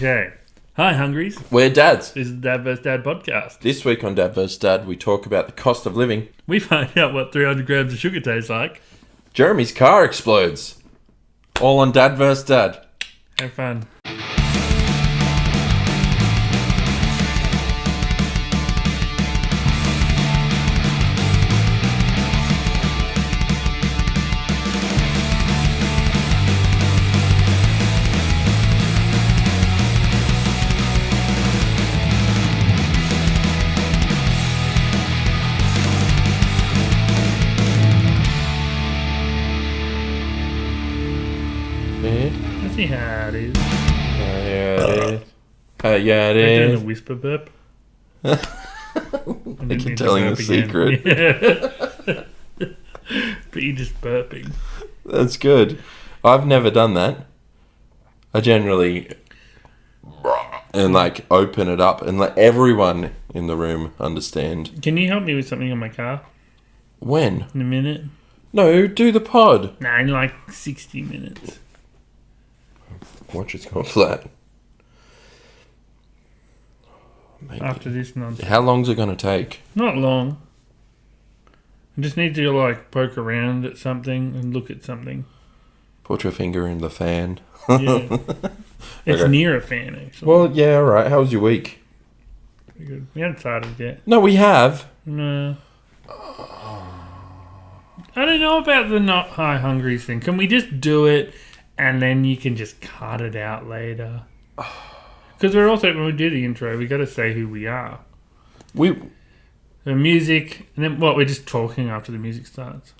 Okay. Hi, Hungries. We're dads. This is the Dad vs. Dad podcast. This week on Dad vs. Dad, we talk about the cost of living. We find out what 300 grams of sugar tastes like. Jeremy's car explodes. All on Dad vs. Dad. Have fun. Let's see how it is. Yeah, it Doing a is. whisper burp. I keep telling a secret. Yeah. But you're just burping. That's good. I've never done that. I generally open it up and let everyone in the room understand. Can you help me with something on my car When? in a minute? No, do the pod. Nah, in like 60 minutes. Watch it's gone flat. Maybe. After this nonsense. How long's it going to take? Not long. I just need to poke around at something and look at something. Put your finger in the fan. Yeah. It's Okay. near a fan, actually. Well, yeah, all right. How was your week? Pretty good. We haven't started yet. No, we have. No. I don't know about the not high hungry thing. Can we just do it and then you can just cut it out later? Because we're also, when we do the intro, we got to say who we are. We The music, and then we're just talking after the music starts.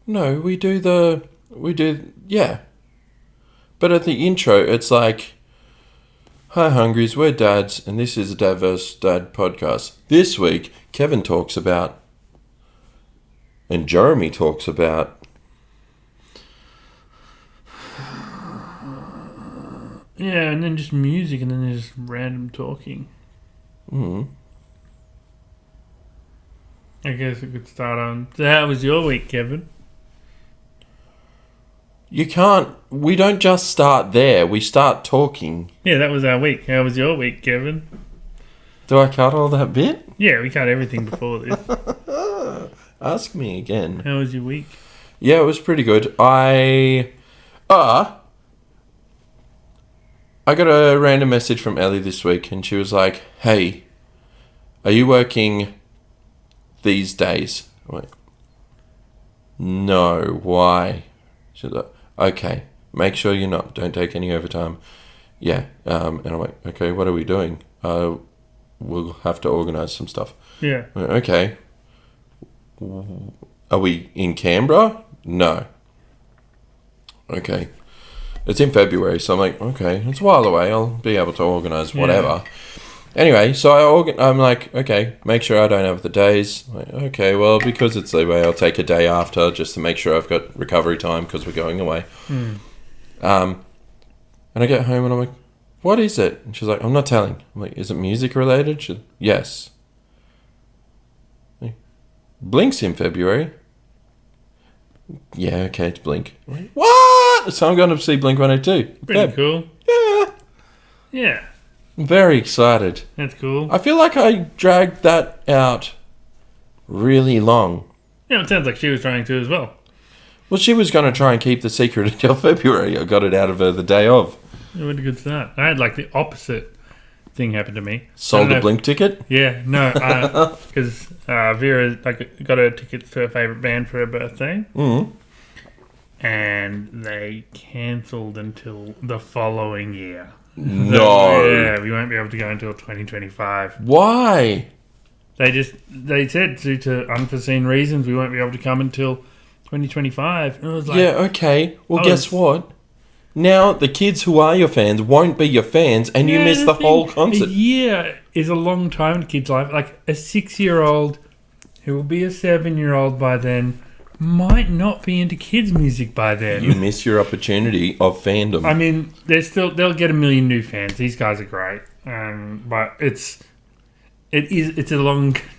no, we do yeah. But at the intro, it's like, "Hi, Hungries, we're dads, and this is a Dad vs. Dad podcast." This week, Kevin talks about, and Jeremy talks about. Yeah, and then just music, and then there's random talking. I guess we could start on. So, how was your week, Kevin? You can't. We don't just start there. We start talking. Yeah, that was our week. How was your week, Kevin? Do I cut all that bit? Yeah, we cut everything before this. Ask me again. How was your week? Yeah, it was pretty good. I got a random message from Ellie this week, and she was like, "Hey, are you working these days?" I'm like, "No, why?" She's like, "Okay, make sure you're not. Don't take any overtime." Yeah, and I'm like, "Okay, what are we doing?" We'll have to organise some stuff. Yeah. I'm like, okay. Are we in Canberra? No. Okay. It's in February, so I'm like, okay, it's a while away. I'll be able to organise whatever. Anyway, so I'm like, okay, make sure I don't have the days. Like, okay, well, because it's leeway, I'll take a day after just to make sure I've got recovery time because we're going away. And I get home and I'm like, what is it? And she's like, I'm not telling. I'm like, is it music related? She's like, yes. Like, Blink's in February. Yeah, okay, it's Blink. I'm like, what? So I'm going to see Blink 182. Pretty cool. Yeah. Yeah. I'm very excited. That's cool. I feel like I dragged that out really long. Yeah, it sounds like she was trying to as well. Well, she was going to try and keep the secret until February. I got it out of her the day of. It was a good start. I had the opposite thing happen to me. Sold a Blink ticket? Yeah, no, because Vera got her tickets to her favourite band for her birthday. Mm. And they cancelled until the following year. No. So, yeah, we won't be able to go until 2025. Why? They said due to unforeseen reasons we won't be able to come until 2025. And I was like, Yeah, okay. Well, guess what? Now the kids who are your fans won't be your fans, and you miss the whole concert. A year is a long time in a kid's life. Like a 6-year-old who will be a 7-year-old by then might not be into kids' music by then. You miss your opportunity of fandom. I mean, they'll get a million new fans. These guys are great, but it's a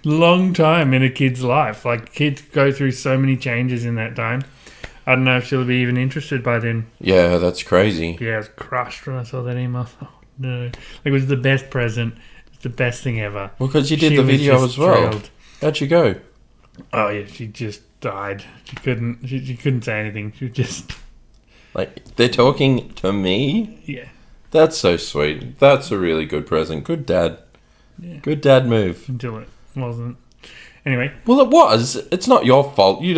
long time in a kid's life. Like kids go through so many changes in that time. I don't know if she'll be even interested by then. Yeah, that's crazy. Yeah, I was crushed when I saw that email. Oh, no. Like, it was the best present. It's the best thing ever. Well, because you did She the was video just as well. thrilled. How'd you go? Oh, yeah, she just died. She couldn't say anything. She just... Like, they're talking to me? Yeah. That's so sweet. That's a really good present. Good dad. Yeah. Good dad move. Until it wasn't. Anyway. Well, it was. It's not your fault. You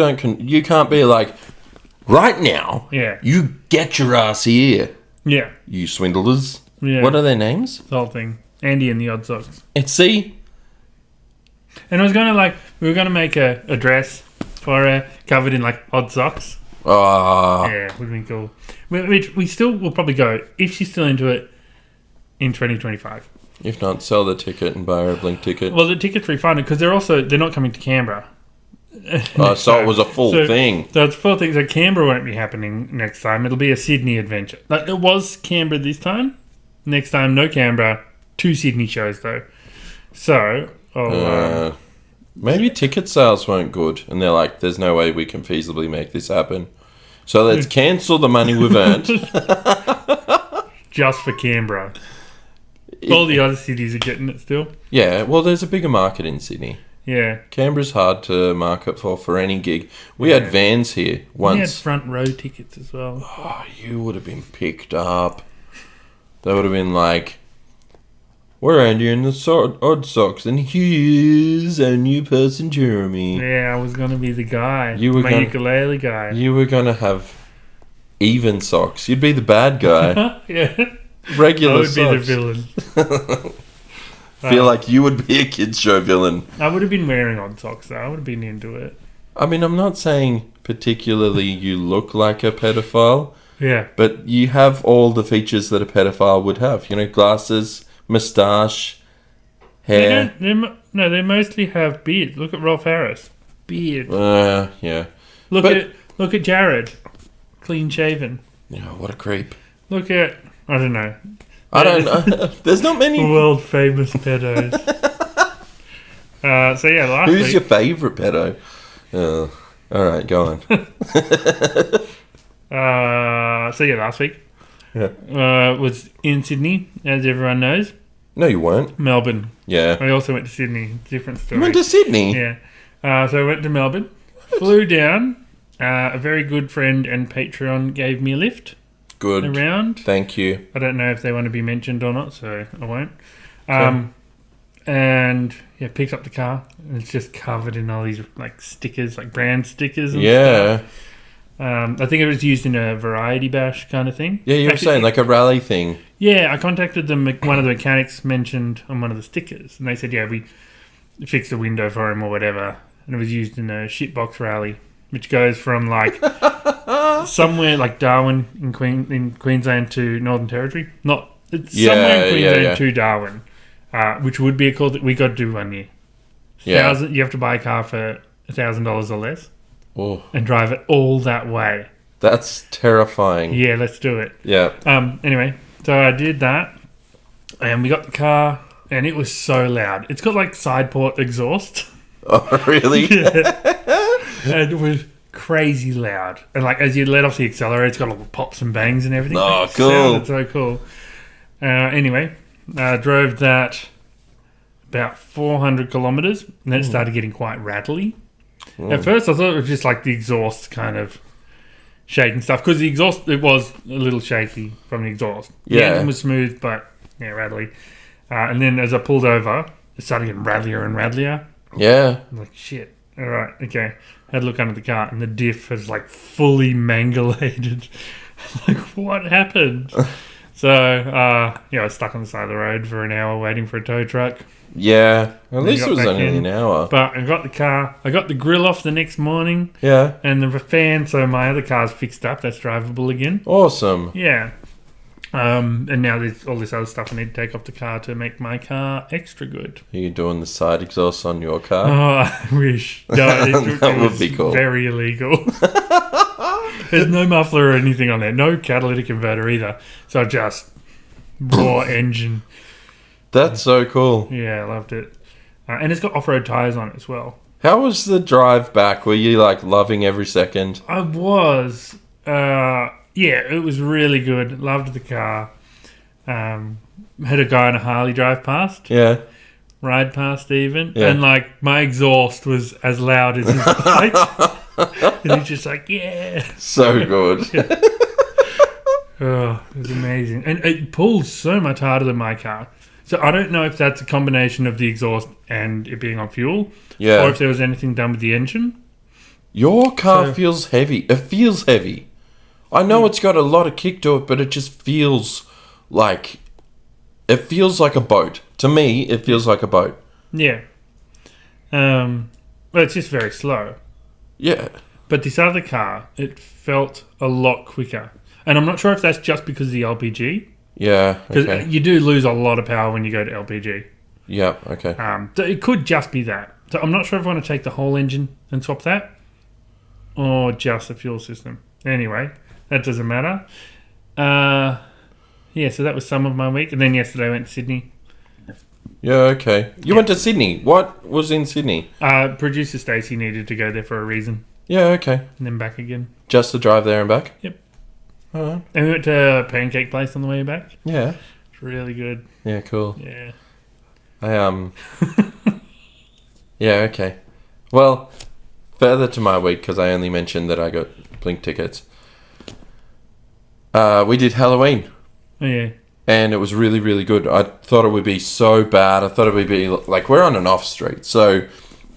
can't be like, right now, Yeah. you get your ass here, Yeah. you swindlers. Yeah. What are their names? The whole thing. Andy and the Odd Socks. See? And I was going to, we were going to make a dress for her covered in, odd socks. Ah, Yeah, would have been cool. Which we still will probably go, if she's still into it, in 2025. if not, sell the ticket and buy her a Blink ticket. Well, the ticket's refunded because they're not coming to Canberra. So it was a full thing. So it's a full thing. So Canberra won't be happening next time. It'll be a Sydney adventure. Like, it was Canberra this time. Next time, no Canberra. 2 Sydney shows, though. So, Maybe ticket sales weren't good, and they're like, "There's no way we can feasibly make this happen." So let's cancel the money we've earned. just for Canberra. All the other cities are getting it still. Yeah, well, there's a bigger market in Sydney. Yeah. Canberra's hard to market for any gig. We had vans here once. We had front row tickets as well. Oh, you would have been picked up. They would have been like, "We're Andy and the Odd Socks, and here's our new person, Jeremy." Yeah, I was going to be the guy. You were my gonna- ukulele guy. You were going to have even socks. You'd be the bad guy. Yeah. Regular I would socks. be the villain. Feel like you would be a kids show villain. I would have been wearing odd socks, though. I would have been into it. I mean, I'm not saying particularly you look like a pedophile, Yeah. but you have all the features that a pedophile would have. You know, glasses, moustache, hair. They mostly have beards. Look at Rolf Harris. Beard. Yeah. Look but- at Jared. Clean shaven. Yeah, what a creep. Look at... I don't know. I don't know. There's not many. World famous pedos. So yeah, last Who's week... your favourite pedo? All right, go on. last week was in Sydney, as everyone knows. No, you weren't. Melbourne. Yeah. I also went to Sydney. Different story. You went to Sydney? Yeah. So I went to Melbourne. Flew down. A very good friend and Patreon gave me a lift Good. around. Thank you. I don't know if they want to be mentioned or not, so I won't. And yeah, picked up the car, and it's just covered in all these stickers, brand stickers. And stuff. I think it was used in a variety bash kind of thing. Yeah, you were saying like a rally thing. Yeah, I contacted them. One of the mechanics mentioned on one of the stickers, and they said, "Yeah, we fixed the window for him or whatever," and it was used in a shitbox rally, which goes from somewhere like Darwin in Queensland to Northern Territory. Somewhere in Queensland to Darwin, which would be a call that we got to do one year. Yeah. You have to buy a car for $1,000 or less. Oh, And drive it all that way. that's terrifying. Yeah, let's do it. Yeah. Anyway, so I did that, and we got the car, and it was so loud. It's got side port exhaust, Oh, really? and it was crazy loud. And as you let off the accelerator, it's got all the pops and bangs and everything. Oh, It cool. sounded so cool. Anyway, drove that about 400 kilometres, and then it started getting quite rattly. At first, I thought it was just the exhaust kind of shaking stuff, because the exhaust, it was a little shaky from the exhaust. The Yeah. engine was smooth, but rattly. And then as I pulled over, it started getting rattlier and rattlier. Yeah. I'm like, shit. All right, okay. Had a look under the car, and the diff has fully mangulated. What happened? So, I was stuck on the side of the road for an hour waiting for a tow truck. Yeah. At least got it was back only in. an hour. But I got the car. I got the grill off the next morning, Yeah. and the fan, so my other car's fixed up. That's drivable again. Awesome. Yeah. And now there's all this other stuff I need to take off the car to make my car extra good. Are you doing the side exhaust on your car? Oh, I wish. No, That would was be cool. Very illegal. There's no muffler or anything on there. No catalytic converter either. So just raw engine. That's so cool. Yeah, I loved it. And it's got off-road tyres on it as well. How was the drive back? Were you like loving every second? I was. Yeah, it was really good. Loved the car. Had a guy on a Harley drive past. Yeah. Ride past even. Yeah. And like my exhaust was as loud as his bike. And he's just like, yeah. So good. Oh, it was amazing. And it pulls so much harder than my car. So I don't know if that's a combination of the exhaust and it being on fuel. Yeah. Or if there was anything done with the engine. Your car So- feels heavy. It feels heavy. I know it's got a lot of kick to it, but it just feels like... It feels like a boat. To me, it feels like a boat. Yeah. But it's just very slow. Yeah. But this other car, it felt a lot quicker. And I'm not sure if that's just because of the LPG. Yeah, Because okay. you do lose a lot of power when you go to LPG. Yeah, okay. So it could just be that. So I'm not sure if I want to take the whole engine and swap that. Or just the fuel system. Anyway, that doesn't matter. Yeah, so that was some of my week. And then yesterday I went to Sydney. Yeah, okay. You went to Sydney. What was in Sydney? Producer Stacey needed to go there for a reason. Yeah, okay. And then back again. Just to drive there and back? Yep. Alright. And we went to a pancake place on the way back. Yeah. It's really good. Yeah, cool. Yeah. Yeah, okay. Well, further to my week, because I only mentioned that I got Blink tickets. We did Halloween. Oh, yeah. And it was really, really good. I thought it would be so bad. I thought it would be like, we're on an off street. So,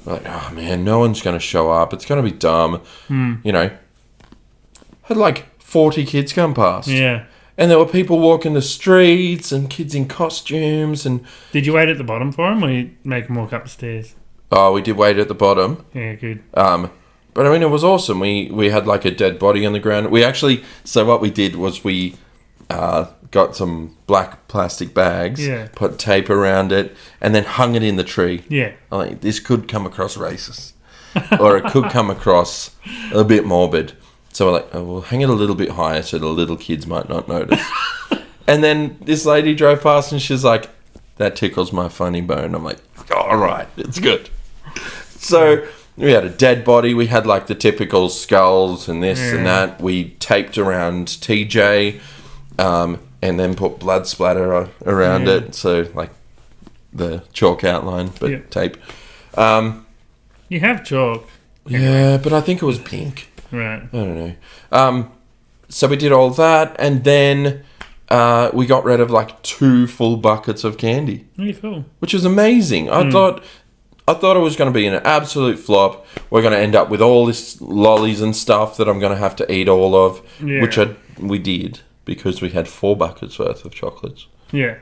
we're like, oh man, no one's going to show up. It's going to be dumb. You know, had like 40 kids come past. Yeah. And there were people walking the streets and kids in costumes. And Did you wait at the bottom for him or you make him walk up the stairs? oh, we did wait at the bottom. Yeah, good. But I mean, it was awesome. We had like a dead body on the ground. We actually, so what we did was we got some black plastic bags, Yeah. put tape around it, and then hung it in the tree. Yeah. I'm like, this could come across racist, or it could come across a bit morbid. So we're like, oh, we'll hang it a little bit higher so the little kids might not notice. And then this lady drove past and she's like, that tickles my funny bone. I'm like, all right, it's good. So we had a dead body. We had like the typical skulls and this and that. We taped around TJ, and then put blood splatter around it. So like the chalk outline, but tape. You have chalk. Yeah, but I think it was pink. Right. I don't know. So we did all that, and then we got rid of like 2 full buckets of candy, Really cool. which was amazing. I thought it was going to be an absolute flop. We're going to end up with all this lollies and stuff that I'm going to have to eat all of, Yeah. which we did because we had 4 buckets worth of chocolates. Yeah.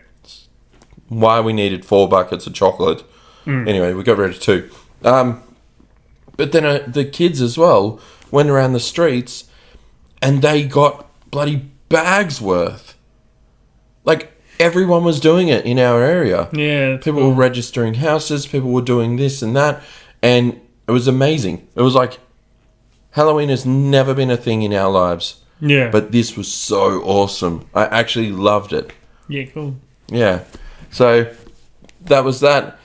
Why we needed 4 buckets of chocolate. Anyway, we got rid of 2. But then the kids as well went around the streets and they got bloody bags worth. Like, everyone was doing it in our area. Yeah. People were registering houses, people were doing this and that, and it was amazing. It was like, Halloween has never been a thing in our lives, Yeah. but this was so awesome. I actually loved it. Yeah, cool. Yeah. So, that was that.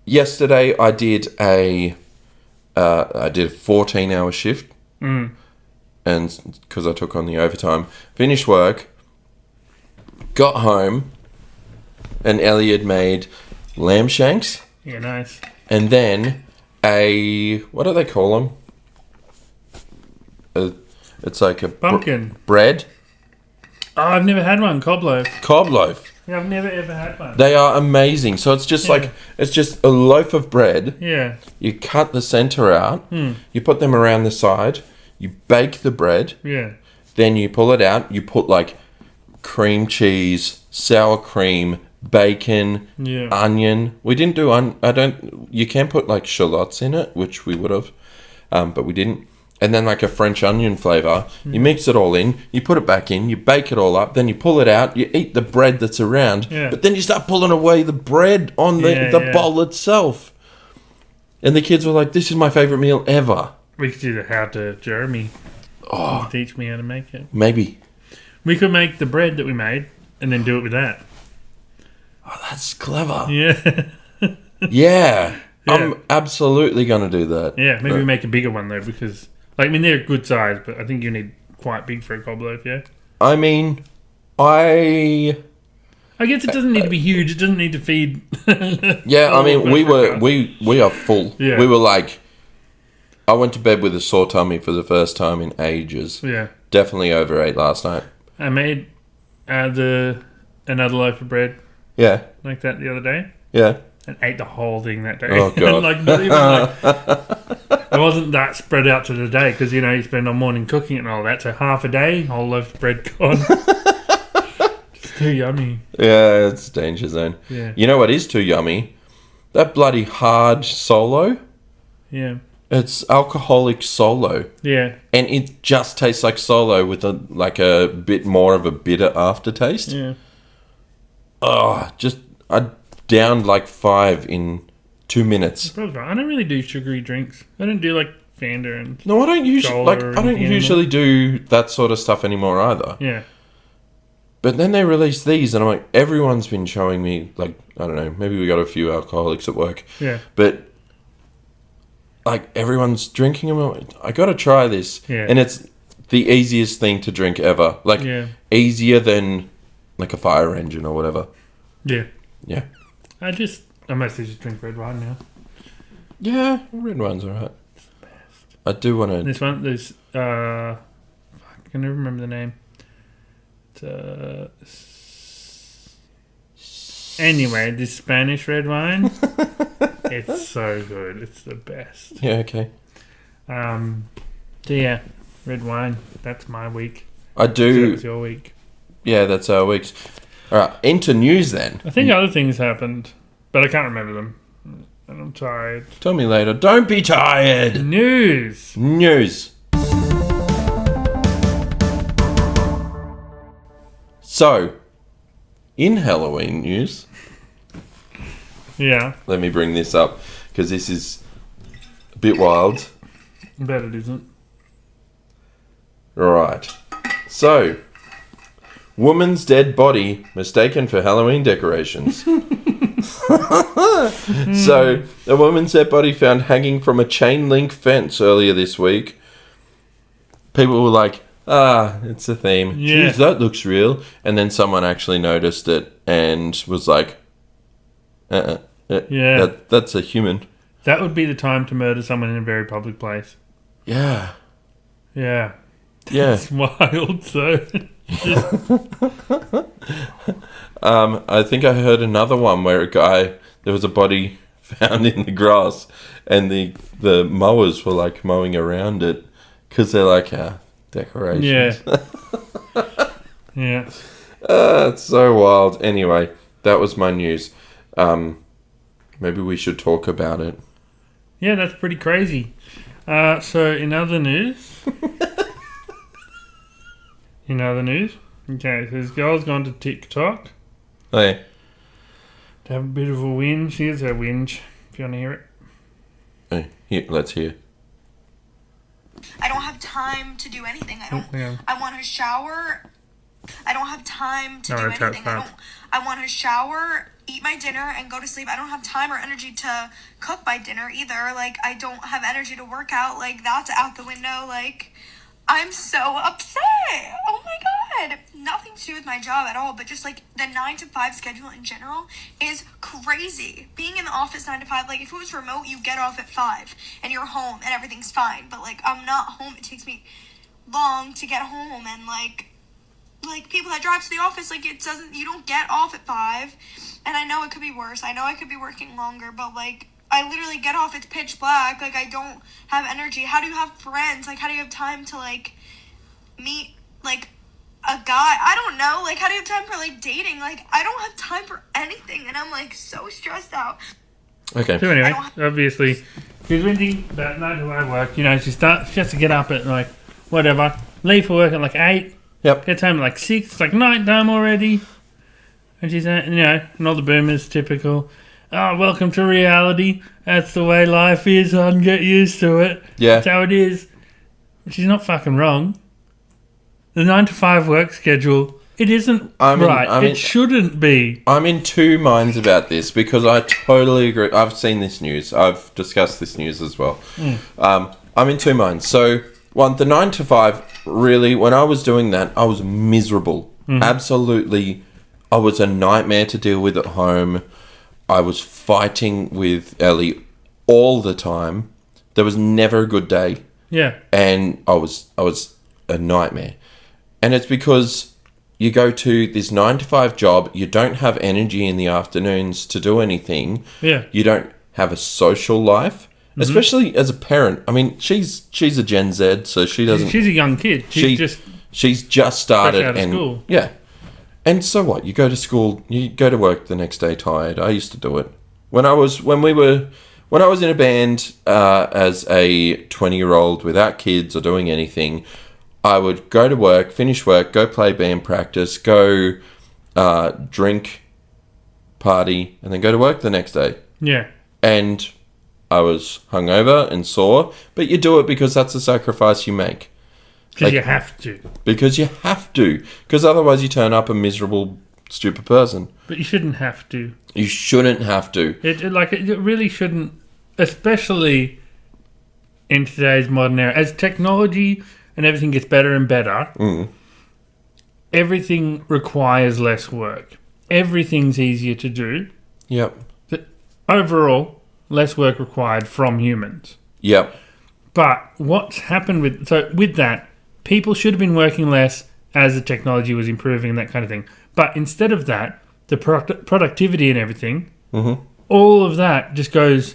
Yesterday I did a 14-hour shift, and because I took on the overtime, finished work, got home, and Ellie had made lamb shanks, Yeah, nice. and then what do they call them? It's like a Pumpkin. bread Oh, I've never had one. Cob loaf. cob loaf. Yeah, I've never ever had one. They are amazing. So it's just like it's just a loaf of bread. Yeah. You cut the center out. You put them around the side. You bake the bread. Yeah. Then you pull it out. You put like cream cheese, sour cream, bacon, Yeah. onion. We didn't do you can put like shallots in it, which we would have, but we didn't. And then like a French onion flavour. You mix it all in. You put it back in. You bake it all up. Then you pull it out. You eat the bread that's around. Yeah. But then you start pulling away the bread on the bowl itself. And the kids were like, "This is my favourite meal ever." We could do the how to Jeremy. Oh, You could teach me how to make it. maybe. We could make the bread that we made and then do it with that. Oh, that's clever. Yeah. Yeah. I'm absolutely going to do that. Yeah, maybe we make a bigger one though, because like I mean they're good size, but I think you need quite big for a cob loaf. Yeah. I mean, I guess it doesn't need to be huge. It doesn't need to feed. Yeah, I mean, we are full. Yeah. We were like, I went to bed with a sore tummy for the first time in ages. Yeah. Definitely overate last night. I made another loaf of bread Yeah. like that the other day. Yeah. And ate the whole thing that day. Oh, God. Like, not even like... It wasn't that spread out to the day, because, you know, you spend all morning cooking it and all that. So half a day, whole loaf of bread gone. It's too yummy. Yeah, it's danger zone. Yeah. You know what is too yummy? That bloody hard Solo. Yeah. It's alcoholic Solo. Yeah. And it just tastes like Solo with a bit more of a bitter aftertaste. Yeah. Oh, I downed like 5 in 2 minutes. Probably right. I don't really do sugary drinks. I don't do like Fanta and... No, I don't usually do that sort of stuff anymore either. Yeah. But then they released these, and I'm like, everyone's been showing me, like, I don't know, maybe we got a few alcoholics at work. Yeah. But, like, everyone's drinking them. I'm like, I got to try this. Yeah. And it's the easiest thing to drink ever. Like, easier than, like, a fire engine or whatever. Yeah. Yeah. I mostly just drink red wine now. Yeah, red wine's alright. It's the best. I do want to... This one, there's, I can never remember the name. Anyway, this Spanish red wine, it's so good. It's the best. Yeah, okay. So yeah, red wine. That's my week. I do... So it's your week. Yeah, that's our weeks. Alright, into news then. I think other things happened, but I can't remember them. And I'm tired. Tell me later. Don't be tired! News! So, in Halloween news... Yeah. Let me bring this up, because this is a bit wild. I bet it isn't. Right. So, woman's dead body mistaken for Halloween decorations. So, a woman's dead body found hanging from a chain link fence earlier this week. People were like, it's a theme. Yeah. Jeez, that looks real. And then someone actually noticed it and was like, yeah. That's a human. That would be the time to murder someone in a very public place. Yeah. Yeah. Yeah. It's wild, so... I think I heard another one where there was a body found in the grass, and the mowers were like mowing around it because they're like decorations. Yeah. Yeah. It's so wild. Anyway, that was my news. Maybe we should talk about it. Yeah, that's pretty crazy. So in other news... Okay, so this girl's gone to TikTok. Hey. To have a bit of a whinge. Here's her whinge, if you want to hear it. Hey, here, let's hear. I don't have time to do anything. I want to shower. I don't have time to do anything. I want to shower, eat my dinner, and go to sleep. I don't have time or energy to cook my dinner either. Like, I don't have energy to work out. Like, that's out the window. Like... I'm so upset. Oh my god. Nothing to do with my job at all, but just like the 9 to 5 schedule in general is crazy. Being in the office 9 to 5, like if it was remote, you get off at 5 and you're home and everything's fine. But like I'm not home. It takes me long to get home, and like people that drive to the office, like you don't get off at 5. And I know it could be worse. I know I could be working longer, but like I literally get off, it's pitch black, like, I don't have energy. How do you have friends? Like, how do you have time to, like, meet, like, a guy? I don't know. Like, how do you have time for, like, dating? Like, I don't have time for anything, and I'm, like, so stressed out. Okay. So anyway, obviously, she's windy about 9 to 5 work. You know, she has to get up at, like, whatever, leave for work at, like, 8. Yep. Gets home at, like, 6. It's, like, night time already. And she's, and all the boomers, typical... Oh, welcome to reality. That's the way life is. I can get used to it. Yeah. That's how it is. She's not fucking wrong. The 9 to 5 work schedule It isn't right. It shouldn't be. I'm in two minds about this because I totally agree. I've seen this news. I've discussed this news as well. I'm in two minds. So, one, the 9 to 5, really, when I was doing that, I was miserable. Absolutely. I was a nightmare to deal with at home. I was fighting with Ellie all the time. There was never a good day. Yeah. And I was a nightmare. And it's because you go to this 9 to 5 job, you don't have energy in the afternoons to do anything. Yeah. You don't have a social life, especially as a parent. I mean, she's a Gen Z, so she doesn't... She's a young kid. She's just started out of school. Yeah. And so what? You go to school, you go to work the next day tired. I used to do it. When I was in a band as a 20-year-old without kids or doing anything, I would go to work, finish work, go play band practice, go drink, party, and then go to work the next day. Yeah. And I was hungover and sore, but you do it because that's a sacrifice you make. Because you have to. Because you have to. Because otherwise you turn up a miserable, stupid person. But you shouldn't have to. You shouldn't have to. It really shouldn't, especially in today's modern era. As technology and everything gets better and better, everything requires less work. Everything's easier to do. Yep. But overall, less work required from humans. Yep. But what's happened with that, people should have been working less as the technology was improving and that kind of thing. But instead of that, the productivity and everything, all of that just goes,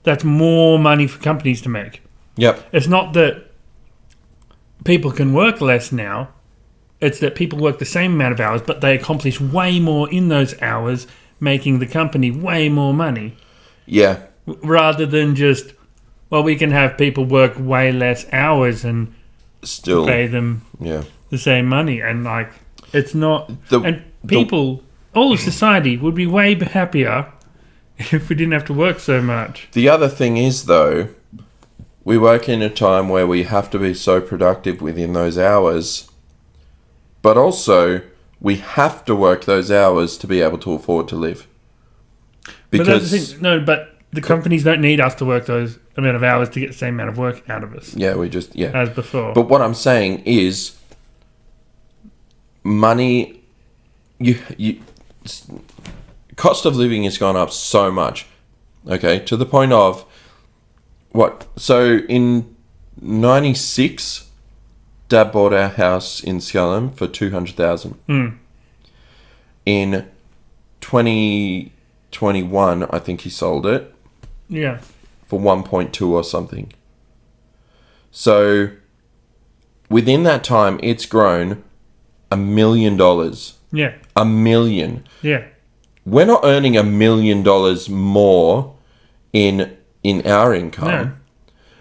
that's more money for companies to make. Yep. It's not that people can work less now. It's that people work the same amount of hours, but they accomplish way more in those hours, making the company way more money. Yeah. Rather than just, well, we can have people work way less hours and still pay them the same money. And, like, it's not... all of society would be way happier if we didn't have to work so much. The other thing is, though, we work in a time where we have to be so productive within those hours, but also we have to work those hours to be able to afford to live. Because but that's the thing. No, but the companies don't need us to work those amount of hours to get the same amount of work out of us. Yeah, we just... Yeah. As before. But what I'm saying is money... cost of living has gone up so much, okay, to the point of so in 96 Dad bought our house in Scullum for 200,000. In 2021 I think he sold it for 1.2 or something. So within that time it's grown $1 million. Yeah. $1 million. Yeah. We're not earning $1 million more in our income.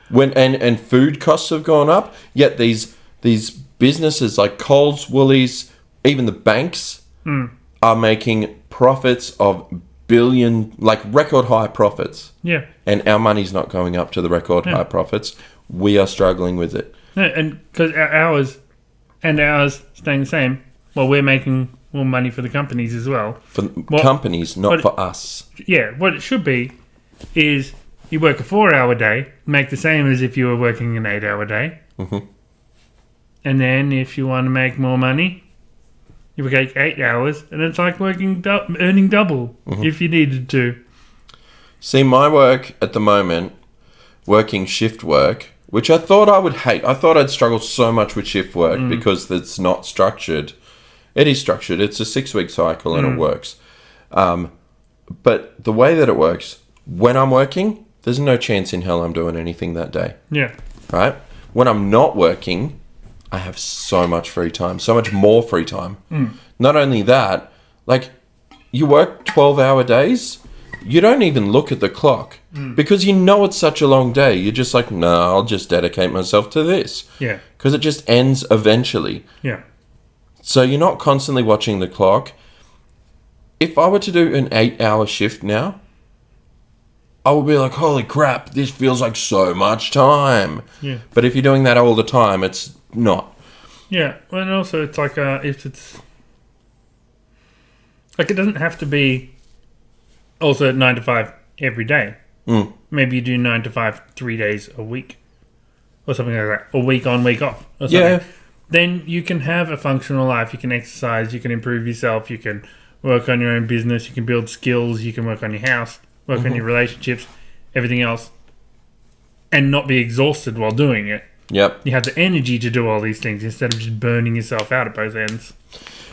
No. And food costs have gone up. Yet these businesses like Coles, Woolies, even the banks are making profits of record high profits. Yeah. And our money's not going up to the record high profits. We are struggling with it. No, and because ours staying the same. Well, we're making more money for the companies as well. For companies, not for us. Yeah, what it should be is you work a 4-hour day, make the same as if you were working an 8-hour day. And then if you want to make more money, you work 8 hours, and it's like earning double if you needed to. See, my work at the moment, working shift work, which I thought I would hate. I thought I'd struggle so much with shift work because it's not structured. It is structured. It's a 6-week cycle and it works. But the way that it works, when I'm working, there's no chance in hell I'm doing anything that day. Yeah. Right? When I'm not working, I have so much free time, so much more free time. Not only that, like, you work 12-hour days, you don't even look at the clock because you know it's such a long day. You're just like, no, I'll just dedicate myself to this. Yeah. Because it just ends eventually. Yeah. So you're not constantly watching the clock. If I were to do an 8-hour shift now, I would be like, holy crap, this feels like so much time. Yeah. But if you're doing that all the time, it's not. Yeah. Well, and also it's like if it's Like, it doesn't have to be also 9 to 5 every day. Maybe you do 9 to 5 3 days a week. Or something like that. Or week on, week off. Or something. Yeah. Then you can have a functional life. You can exercise. You can improve yourself. You can work on your own business. You can build skills. You can work on your house. Work on your relationships. Everything else. And not be exhausted while doing it. Yep. You have the energy to do all these things instead of just burning yourself out at both ends.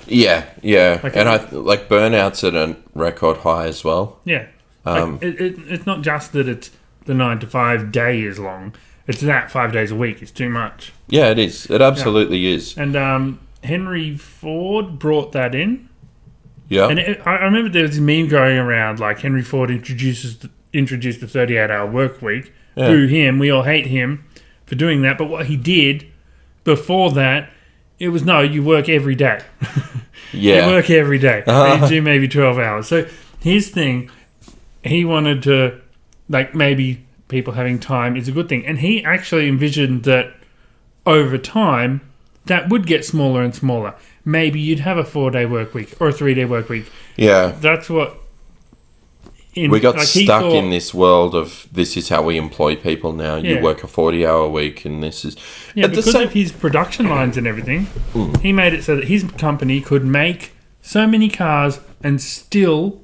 Yeah. And I like burnout's at a record high as well. Yeah. It's not just that it's the 9 to 5 day is long. It's that 5 days a week. It's too much. Yeah, it is. It absolutely is. And Henry Ford brought that in. Yeah. And I remember there was this meme going around, like Henry Ford introduced the 38-hour work week. Yeah. Boo him. We all hate him for doing that. But what he did before that, it was, no, you work every day. Yeah. You work every day. You do maybe 12 hours. So his thing, he wanted to, like, maybe people having time is a good thing. And he actually envisioned that over time, that would get smaller and smaller. Maybe you'd have a 4-day work week or a 3-day work week. Yeah. That's what... we got stuck in this world of this is how we employ people now. You work a 40-hour week and this is... Yeah, because of his production lines and everything, he made it so that his company could make so many cars and still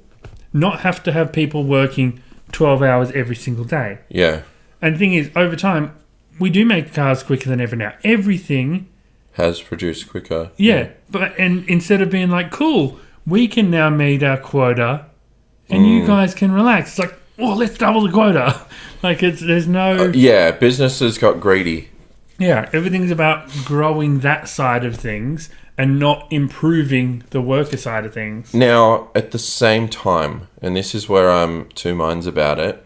not have to have people working 12 hours every single day. Yeah. And the thing is, over time, we do make cars quicker than ever now. Everything... has produced quicker. Yeah. And instead of being like, cool, we can now meet our quota... and you guys can relax. It's like, oh, let's double the quota. Like, there's no... yeah, businesses got greedy. Yeah, everything's about growing that side of things and not improving the worker side of things. Now, at the same time, and this is where I'm two minds about it,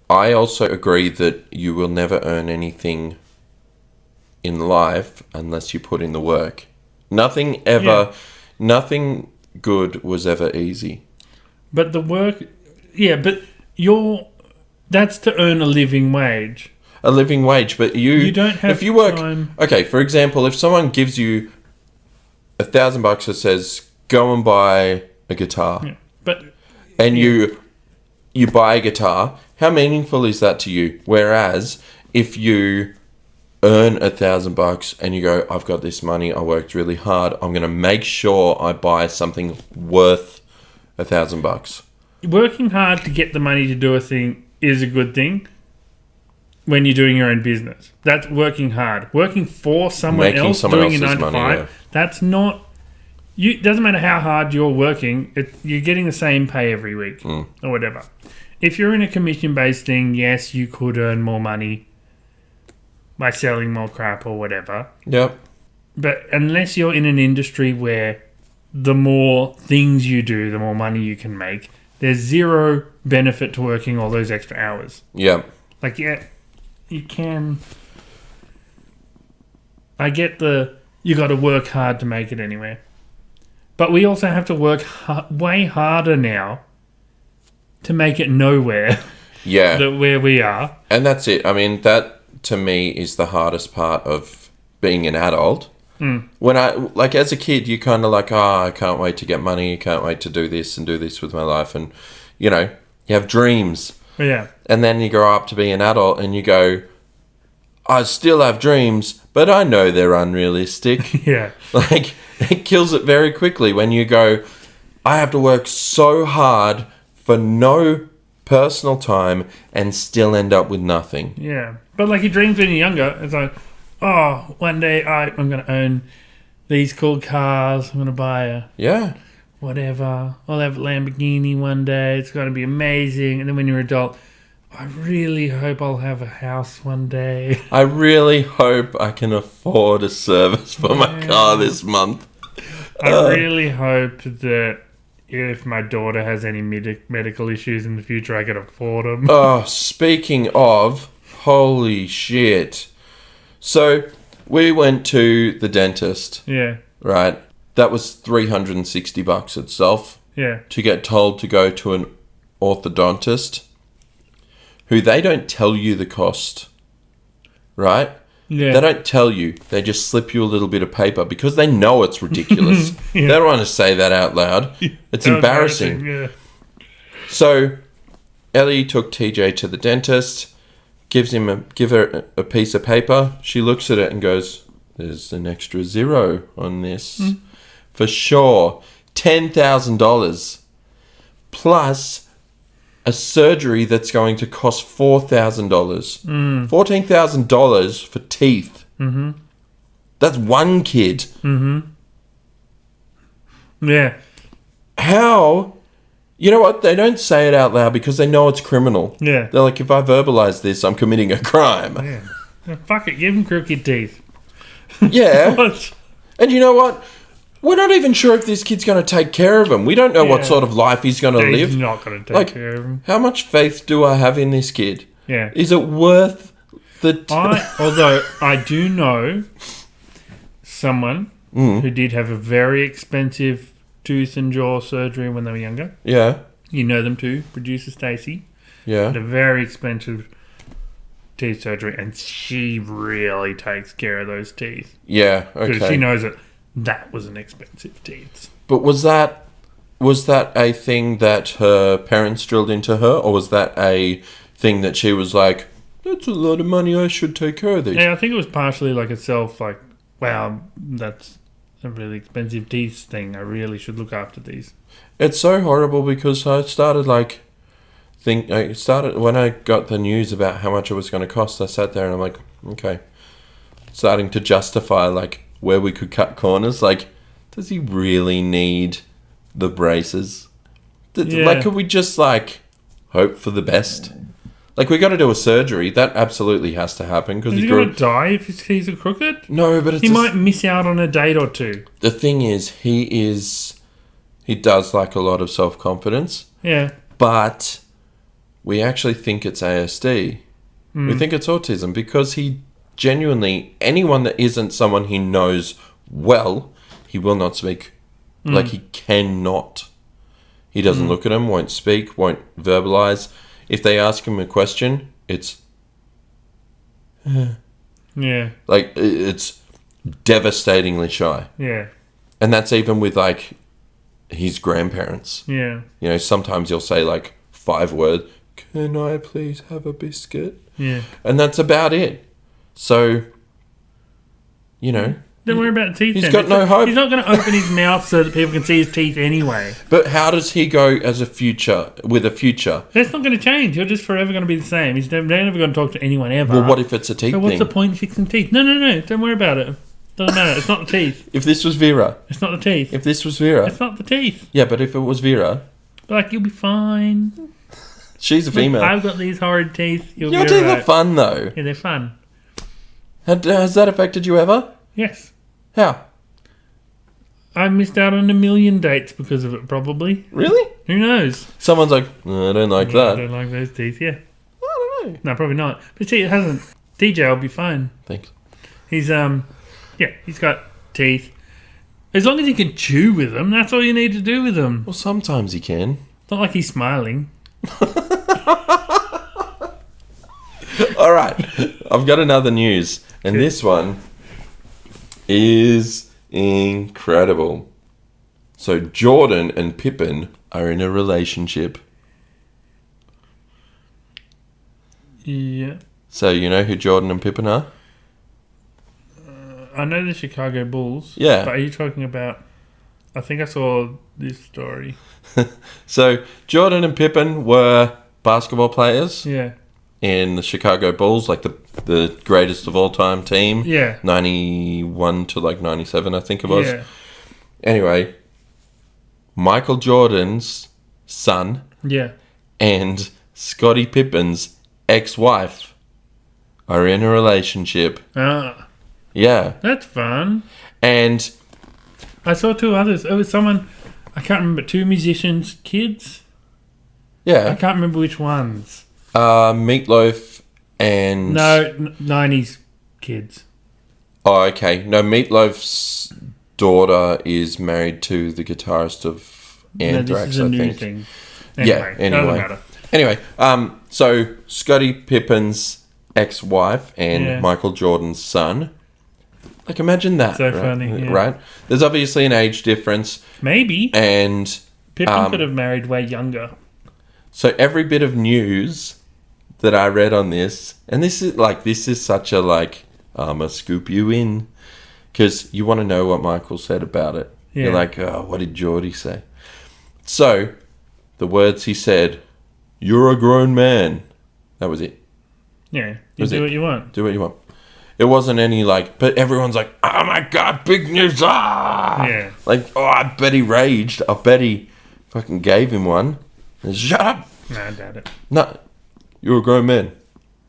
I also agree that you will never earn anything in life unless you put in the work. Nothing good was ever easy. But the work... Yeah, but that's to earn a living wage. A living wage, but you don't have if you work time. Okay, for example, if someone gives you $1,000 that says go and buy a guitar, and you buy a guitar, how meaningful is that to you? Whereas if you earn $1,000 and you go, I've got this money, I worked really hard, I'm going to make sure I buy something worth $1,000. Working hard to get the money to do a thing is a good thing. When you're doing your own business, that's working hard. Working for someone else, doing a 9 to 5, that's not... It doesn't matter how hard you're working, you're getting the same pay every week or whatever. If you're in a commission-based thing, yes, you could earn more money by selling more crap or whatever. Yep. But unless you're in an industry where the more things you do, the more money you can make, there's zero benefit to working all those extra hours. Yep. Like, yeah... You can... I get you got to work hard to make it anywhere. But we also have to work way harder now to make it nowhere. Yeah. Where we are. And that's it. I mean, that to me is the hardest part of being an adult. When as a kid, you kind of like, I can't wait to get money. I can't wait to do this and do this with my life. And, you have dreams. Yeah. And then you grow up to be an adult and you go, I still have dreams, but I know they're unrealistic. Yeah. Like, it kills it very quickly when you go, I have to work so hard for no personal time and still end up with nothing. Yeah. But like your dreams when you're younger, it's like, oh, one day I'm going to own these cool cars. I'm going to buy whatever. I'll have a Lamborghini one day. It's going to be amazing. And then when you're an adult, I really hope I'll have a house one day. I really hope I can afford a service for my car this month. I really hope that if my daughter has any medical issues in the future, I can afford them. Oh, speaking of, holy shit. So, we went to the dentist. Yeah. Right? That was $360 itself. Yeah. To get told to go to an orthodontist who they don't tell you the cost. Right? Yeah. They don't tell you. They just slip you a little bit of paper because they know it's ridiculous. They don't want to say that out loud. It's embarrassing. Yeah. So Ellie took TJ to the dentist, give her a piece of paper. She looks at it and goes, "There's an extra zero on this. For sure. $10,000 plus a surgery that's going to cost $4,000. $14,000 for teeth. Mm-hmm. That's one kid. Mm-hmm. Yeah. How? You know what? They don't say it out loud because they know it's criminal. Yeah. They're like, if I verbalize this, I'm committing a crime. Yeah. Well, fuck it. Give him crooked teeth. Yeah. What? And you know what? We're not even sure if this kid's going to take care of him. We don't know what sort of life he's going to live. He's not going to take care of him. How much faith do I have in this kid? Yeah. Is it worth the... Although I do know someone who did have a very expensive tooth and jaw surgery when they were younger. Yeah. You know them too, producer Stacey. Yeah. Had a very expensive teeth surgery, and she really takes care of those teeth. Yeah, Because okay. she knows that was an expensive teeth. But was that a thing that her parents drilled into her, or was that a thing that she was like, that's a lot of money, I should take care of these? Yeah, I think it was partially like itself, like, wow, that's a really expensive teeth thing. I really should look after these. It's so horrible because I started when I got the news about how much it was going to cost, I sat there and I'm like, okay, starting to justify like where we could cut corners. Like, does he really need the braces? Like, could we just like hope for the best? Like, we got to do a surgery. That absolutely has to happen because Is he going to die if his teeth are crooked? No, but he might miss out on a date or two. The thing is, he does like a lot of self-confidence. Yeah. But we actually think it's ASD. We think it's autism because he genuinely, anyone that isn't someone he knows well, he will not speak. Like, he cannot. He doesn't look at them, won't speak, won't verbalize. If they ask him a question, it's... Yeah. Like, it's devastatingly shy. Yeah. And that's even with, like, his grandparents. Yeah. You know, sometimes he'll say, like, 5 words. Can I please have a biscuit? Yeah. And that's about it. So, you know... Don't worry about teeth. He's got no hope. He's not going to open his mouth so that people can see his teeth anyway. But how does he go as a future? That's not going to change. You're just forever going to be the same. They're never going to talk to anyone ever. Well, what if it's a teeth so what's thing? the point of fixing teeth? No. Don't worry about it. Doesn't matter. It's not the teeth. If this was Vera. It's not the teeth. If this was Vera. It's not the teeth. Yeah, but if it was Vera. Like, you'll be fine. She's a female. I've got these horrid teeth. Your teeth are fun, though. Yeah, they're fun. Has that affected you ever? Yes. How? I missed out on a million dates because of it, probably. Really? Who knows? Someone's like, I don't like I that. don't like those teeth, yeah. I don't know. No, probably not. But see, it hasn't. DJ will be fine. Thanks. He's, he's got teeth. As long as he can chew with them, that's all you need to do with them. Well, sometimes he can. It's not like he's smiling. All right. I've got another news. And this one is incredible. So Jordan and Pippin are in a relationship. Yeah. So you know who Jordan and Pippin are? I know the Chicago Bulls. Yeah. But are you talking about... I think I saw this story. So Jordan and Pippin were basketball players Yeah. in the Chicago Bulls, like the greatest of all time team. Yeah. 91 to like 97, I think it was. Yeah. Anyway, Michael Jordan's son Yeah. and Scottie Pippen's ex-wife are in a relationship. Ah, Yeah. that's fun. And I saw 2 others. It was someone... I can't remember. 2 musicians' kids? I yeah, can't remember which ones. Meatloaf and... No, 90s kids. Oh, okay. No, Meatloaf's daughter is married to the guitarist of Anthrax, no, this is a I new think. thing. Yeah, anyway. Doesn't matter. Anyway, so Scottie Pippen's ex-wife and Michael Jordan's son. Like, imagine that. So funny, yeah. Right? There's obviously an age difference. Maybe. And Pippen could have married way younger. So every bit of news that I read on this, and this is such a, like, I'm going to scoop you in. Because you want to know what Michael said about it. Yeah. You're like, oh, what did Geordie say? So, the words he said, "You're a grown man." That was it. Yeah, you do what you want. Do what you want. It wasn't any like, but everyone's like, oh my God, big news. Ah! Yeah. Like, oh, I bet he raged. I bet he fucking gave him one. And, shut up. No, I doubt it. No, you're a grown man.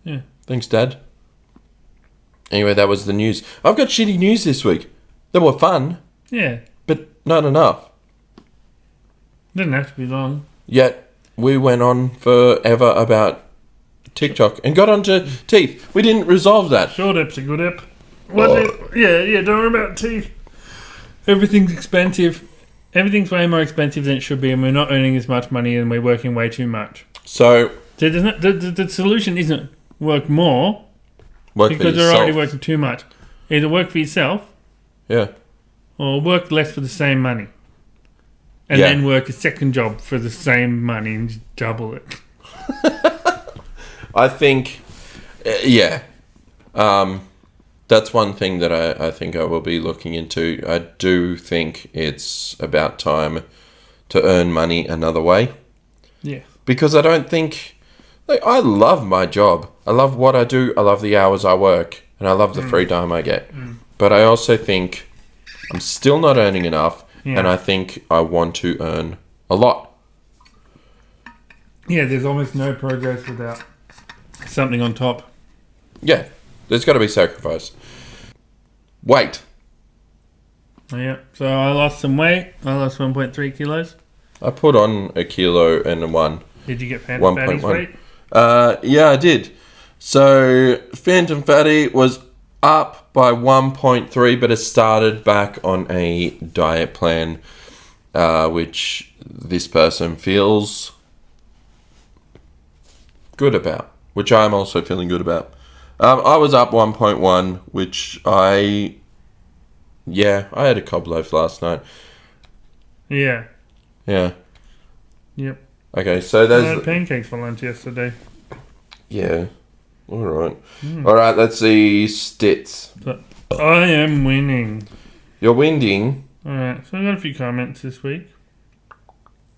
Yeah. Thanks, Dad. Anyway, that was the news. I've got shitty news this week. They were fun. Yeah. But not enough. Didn't have to be long. Yet, we went on forever about TikTok and got onto teeth. We didn't resolve that. Short ep's a good ep. Yeah, don't worry about teeth. Everything's expensive. Everything's way more expensive than it should be, and we're not earning as much money, and we're working way too much. So the solution isn't work more, because you're already working too much. Either work for yourself, or work less for the same money, and then work a second job for the same money and just double it. I think, that's one thing that I think I will be looking into. I do think it's about time to earn money another way. Yeah. Because I don't think... Like, I love my job. I love what I do. I love the hours I work. And I love the free time I get. But I also think I'm still not earning enough. Yeah. And I think I want to earn a lot. Yeah, there's almost no progress without something on top. Yeah. There's got to be sacrifice. Weight. Yeah. So I lost some weight. I lost 1.3 kilos. I put on 1 kilo and 1. Did you get Phantom Fatty's weight? Yeah, I did. So Phantom Fatty was up by 1.3, but it started back on a diet plan, which this person feels good about, which I'm also feeling good about. I was up 1.1, which I had a cob loaf last night. Yeah. Yeah. Yep. Okay, so I had pancakes for lunch yesterday. Yeah. All right. All right, let's see stits. So, I am winning. You're winning. All right, so I got a few comments this week.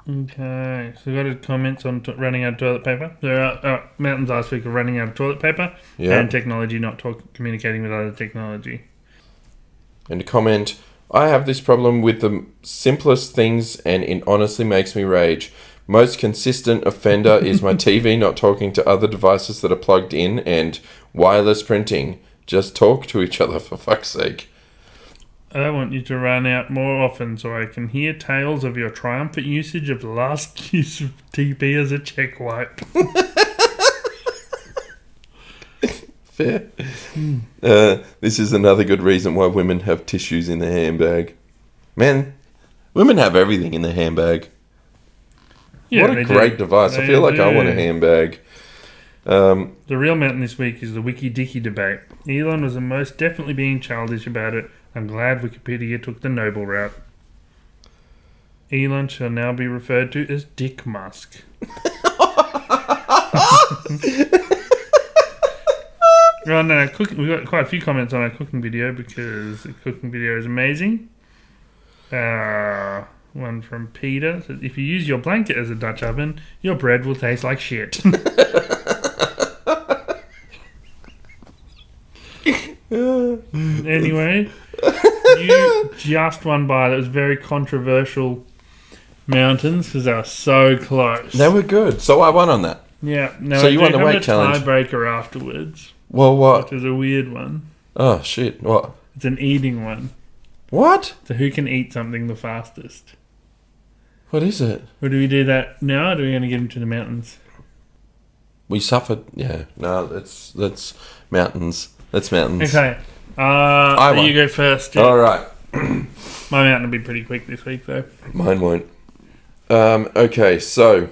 Okay, so I got comments on running out of toilet paper. There are mountains last week of running out of toilet paper and technology not communicating with other technology. And a comment, I have this problem with the simplest things and it honestly makes me rage. Most consistent offender is my TV not talking to other devices that are plugged in and wireless printing. Just talk to each other for fuck's sake. I want you to run out more often so I can hear tales of your triumphant usage of the last use of TP as a check wipe. Fair. This is another good reason why women have tissues in their handbag. Man, women have everything in their handbag. Yeah, what a great device. I feel like I want a handbag. The real mountain this week is the Wiki Dicky debate. Elon was most definitely being childish about it. I'm glad Wikipedia took the noble route. Elon shall now be referred to as Dick Musk. On our we got quite a few comments on our cooking video because the cooking video is amazing. One from Peter says, if you use your blanket as a Dutch oven, your bread will taste like shit. Anyway, you just won by that was very controversial mountains because they were so close. They were good, so I won on that. Yeah. Now so you won the weight challenge. Tiebreaker afterwards. Well, what? Which is a weird one. Oh shit! What? It's an eating one. What? So who can eat something the fastest? What is it? Or do we do that now, or are we going to get into the mountains? We suffered. Yeah. No, that's mountains. That's mountains. Okay. So you go first. Yeah. All right. My mountain will be pretty quick this week, though. Mine won't. Okay, so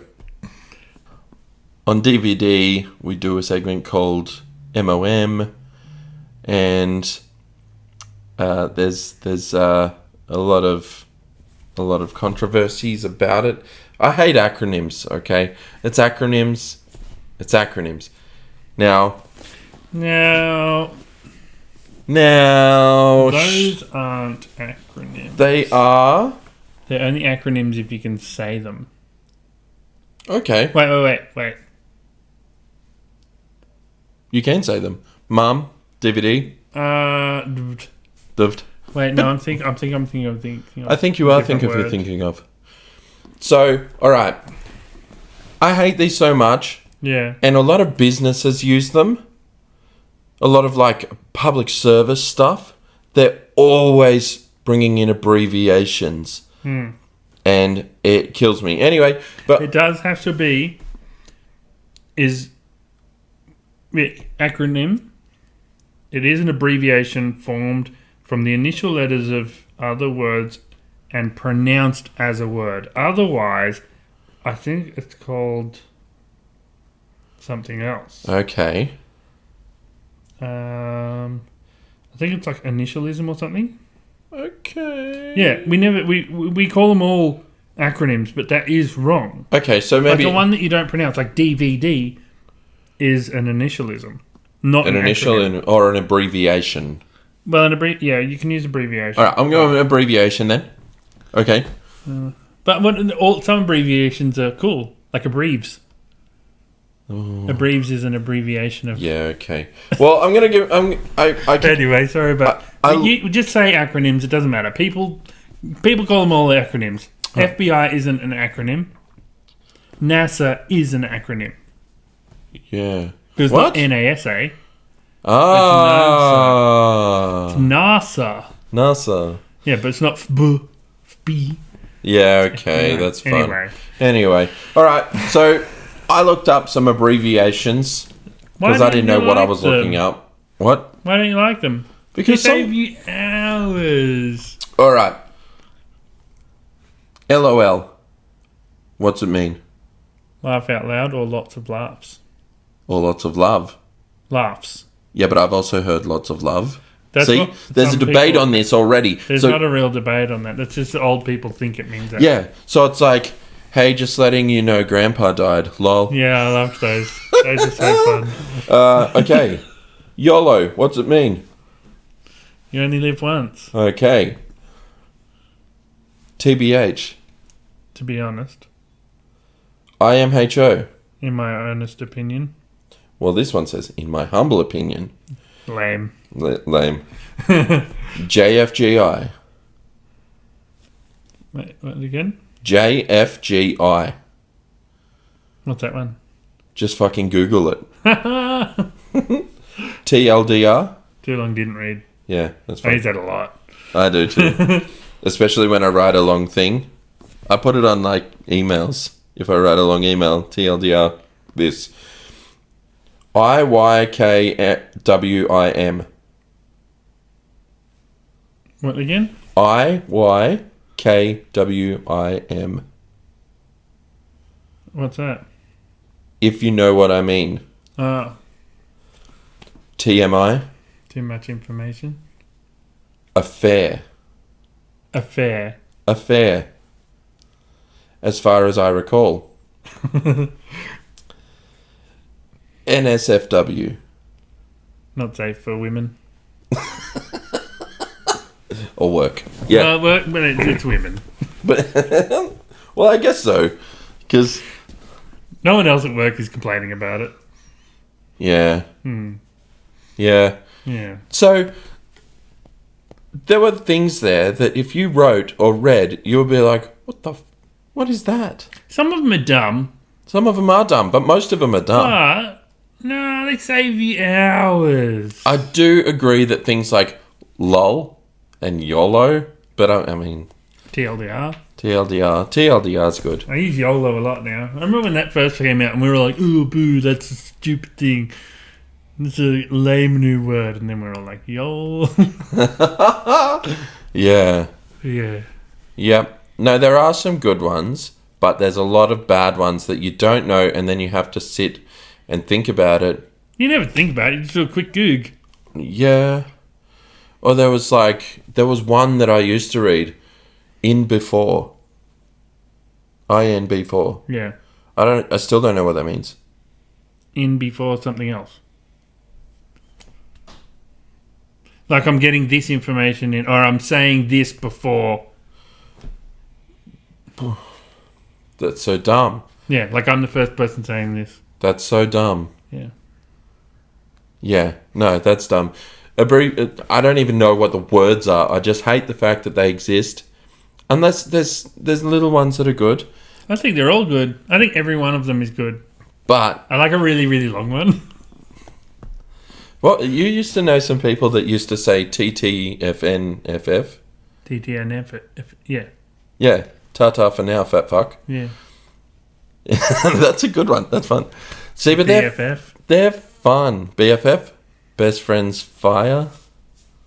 on DVD we do a segment called MOM, and there's a lot of controversies about it. I hate acronyms. Okay, it's acronyms. Now, those aren't acronyms. They are. They're only acronyms if you can say them. Okay. Wait. You can say them. Mum, DVD. Divd. Wait, no, I'm thinking. I think you are thinking of who you're thinking of. So, all right. I hate these so much. Yeah. And a lot of businesses use them. A lot of like public service stuff. They're always bringing in abbreviations. And it kills me. Anyway, but it does have to be acronym. It is an abbreviation formed from the initial letters of other words and pronounced as a word. Otherwise, I think it's called something else. Okay. I think it's like initialism or something. Okay. Yeah, we call them all acronyms, but that is wrong. Okay, so maybe like the one that you don't pronounce, like DVD, is an initialism, not an initial or an abbreviation. Well, you can use abbreviation. All right, I'm going with abbreviation then. Okay. But some abbreviations are cool, like abbreves. Abbreves is an abbreviation of. Yeah. Okay. Well, I'm gonna give. Anyway, sorry, but you just say acronyms. It doesn't matter. People call them all acronyms. FBI isn't an acronym. NASA is an acronym. Yeah. Because not NASA. Ah. It's NASA. NASA. Yeah, but it's not FB. Yeah. Okay, that's fun. Anyway. All right. So I looked up some abbreviations because I didn't know what I was looking up. What? Why don't you like them? Because they save you hours. All right. LOL. What's it mean? Laugh out loud or lots of laughs. Or lots of love. Laughs. Yeah, but I've also heard lots of love. That's See, there's a debate on this already. There's not a real debate on that. That's just old people think it means that. Yeah, so it's like, hey, just letting you know Grandpa died. Lol. Yeah, I love those. Those are so fun. Okay. YOLO. What's it mean? You only live once. Okay. TBH. To be honest. IMHO. In my honest opinion. Well, this one says, in my humble opinion. Lame. Lame. JFGI. Wait, what again? JFGI. What's that one? Just fucking Google it. TLDR. Too long didn't read. Yeah, that's I fine. use that a lot. I do too. Especially when I write a long thing. I put it on like emails. If I write a long email, TLDR, this. IYKWIM. What again? IYKWIM. What's that? If you know what I mean. TMI. Too much information. Affair. Affair. As far as I recall. NSFW. Not safe for women. Or work. Yeah. Work, but it's women. But well, I guess so. Because no one else at work is complaining about it. Yeah. Yeah. So there were things there that if you wrote or read, you would be like, what is that? Some of them are dumb. Some of them are dumb, but most of them are dumb. But, no, they save you hours. I do agree that things like LOL and YOLO, but I mean... TLDR TLDR's good. I use YOLO a lot now. I remember when that first came out and we were like, oh, boo, that's a stupid thing. It's a lame new word. And then we're all like, YOLO. Yeah. Yeah. Yep. No, there are some good ones, but there's a lot of bad ones that you don't know, and then you have to sit and think about it You never think about it. You just do a quick Goog. Yeah. Or there was one that I used to read, In Before. INB4. Yeah. I still don't know what that means. In before something else. Like I'm getting this information in, or I'm saying this before. That's so dumb. Yeah, like I'm the first person saying this. That's so dumb. Yeah. Yeah, no, that's dumb. I don't even know what the words are. I just hate the fact that they exist. Unless there's little ones that are good. I think they're all good. I think every one of them is good. But I like a really, really long one. well, you used to know some people that used to say TTFNFF. TTNF. Yeah. Yeah, ta-ta for now, fat fuck. Yeah. That's a good one. That's fun. See, but BFF. they're fun. BFF, best friends fire.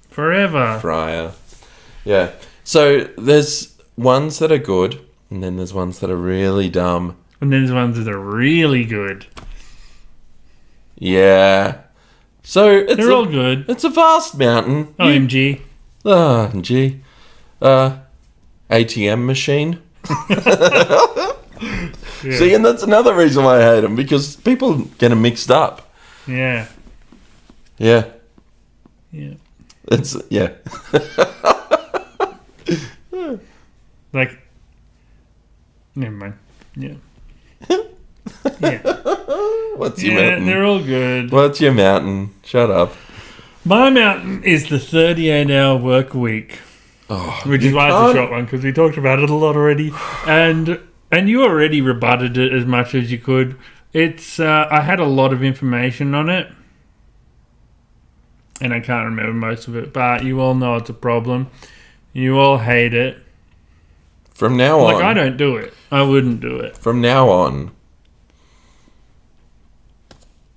Forever. Fryer. Yeah. So there's ones that are good, and then there's ones that are really dumb. And then there's ones that are really good. Yeah. So They're all good. It's a vast mountain. OMG. Gee. ATM machine. Yeah. See, and that's another reason why I hate them, because people get them mixed up. Yeah. Yeah. Yeah. Yeah. Like, never mind. Yeah. Yeah. What's your mountain? They're all good. What's your mountain? Shut up. My mountain is the 38-hour work week. Oh, Which is why it's a short one, because we talked about it a lot already. And you already rebutted it as much as you could. It's I had a lot of information on it. And I can't remember most of it. But you all know it's a problem. You all hate it. From now on. Like, I don't do it. I wouldn't do it. From now on,